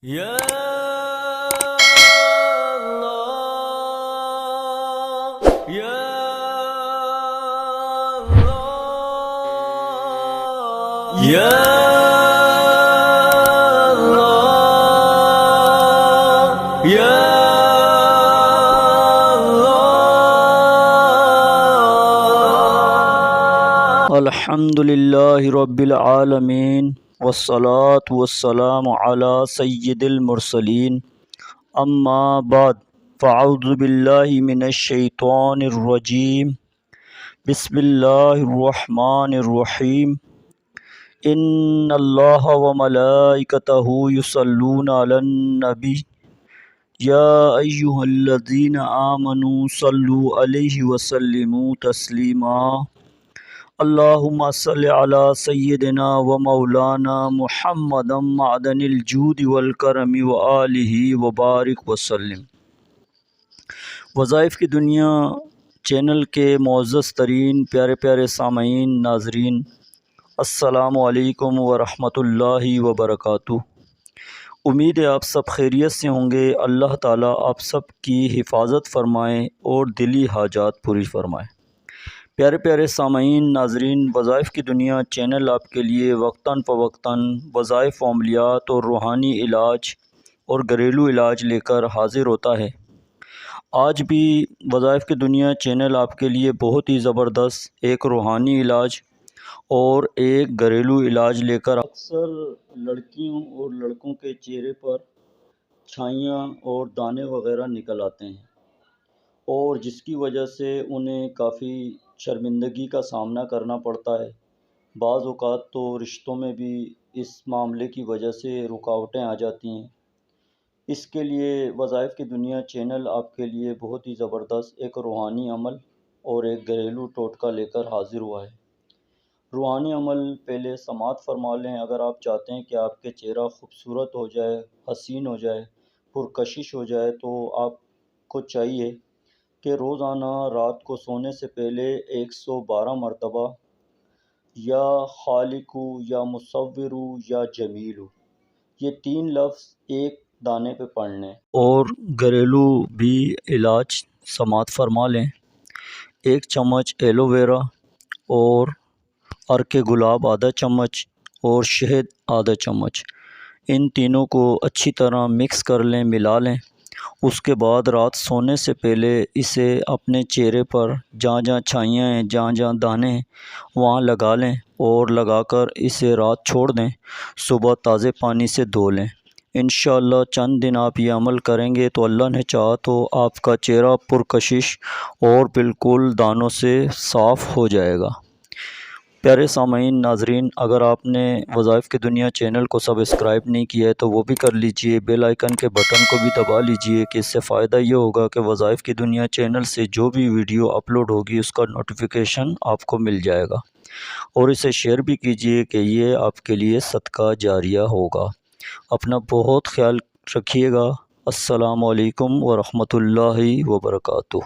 یا اللہ یا اللہ یا اللہ یا اللہ الحمدللہ رب العالمین والصلاة والسلام علی سید المرسلین اما بعد فاعوذ باللہ من الشیطان الرجیم بسم اللہ الرحمن الرحیم ان اللہ وملائکتہ یصلون علی النبی یا ایہا الذین آمنوا صلوا علیہ وسلموا تسلیما اللہم صل علی سیدنا و مولانا محمد معدن الجود والکرم وآلہ وبارک وسلم۔ وظائف کی دنیا چینل کے معزز ترین پیارے پیارے سامعین ناظرین، السلام علیکم ورحمۃ اللہ وبرکاتہ۔ امید ہے آپ سب خیریت سے ہوں گے۔ اللہ تعالیٰ آپ سب کی حفاظت فرمائیں اور دلی حاجات پوری فرمائیں۔ پیارے پیارے سامعین ناظرین، وظائف کی دنیا چینل آپ کے لیے وقتاً فوقتاً وظائف و عملیات اور روحانی علاج اور گھریلو علاج لے کر حاضر ہوتا ہے۔ آج بھی وظائف کی دنیا چینل آپ کے لیے بہت ہی زبردست ایک روحانی علاج اور ایک گھریلو علاج لے کر اکثر لڑکیوں اور لڑکوں کے چہرے پر چھائیاں اور دانے وغیرہ نکل آتے ہیں، اور جس کی وجہ سے انہیں کافی شرمندگی کا سامنا کرنا پڑتا ہے۔ بعض اوقات تو رشتوں میں بھی اس معاملے کی وجہ سے رکاوٹیں آ جاتی ہیں۔ اس کے لیے وظائف کی دنیا چینل آپ کے لیے بہت ہی زبردست ایک روحانی عمل اور ایک گھریلو ٹوٹکا لے کر حاضر ہوا ہے۔ روحانی عمل پہلے سماعت فرما لیں۔ اگر آپ چاہتے ہیں کہ آپ کے چہرہ خوبصورت ہو جائے، حسین ہو جائے، پرکشش ہو جائے، تو آپ کو چاہیے کہ روزانہ رات کو سونے سے پہلے 112 مرتبہ یا خالق یا مصور یا جمیل، یہ 3 لفظ ایک دانے پہ پڑھ لیں۔ اور گھریلو بھی علاج سماعت فرما لیں۔ 1 چمچ ایلو ویرا اور عرق گلاب آدھا چمچ اور شہد آدھا چمچ، ان تینوں کو اچھی طرح مکس کر لیں، ملا لیں۔ اس کے بعد رات سونے سے پہلے اسے اپنے چہرے پر جہاں جہاں چھائیاں ہیں، جہاں جہاں دانے ہیں، وہاں لگا لیں اور لگا کر اسے رات چھوڑ دیں۔ صبح تازے پانی سے دھو لیں۔ انشاءاللہ چند دن آپ یہ عمل کریں گے تو اللہ نے چاہا تو آپ کا چہرہ پرکشش اور بالکل دانوں سے صاف ہو جائے گا۔ پیارے سامعین ناظرین، اگر آپ نے وظائف کی دنیا چینل کو سبسکرائب نہیں کیا ہے تو وہ بھی کر لیجئے، بیل آئیکن کے بٹن کو بھی دبا لیجئے کہ اس سے فائدہ یہ ہوگا کہ وظائف کی دنیا چینل سے جو بھی ویڈیو اپلوڈ ہوگی اس کا نوٹیفیکیشن آپ کو مل جائے گا، اور اسے شیئر بھی کیجئے کہ یہ آپ کے لیے صدقہ جاریہ ہوگا۔ اپنا بہت خیال رکھیے گا۔ السلام علیکم ورحمۃ اللہ وبرکاتہ۔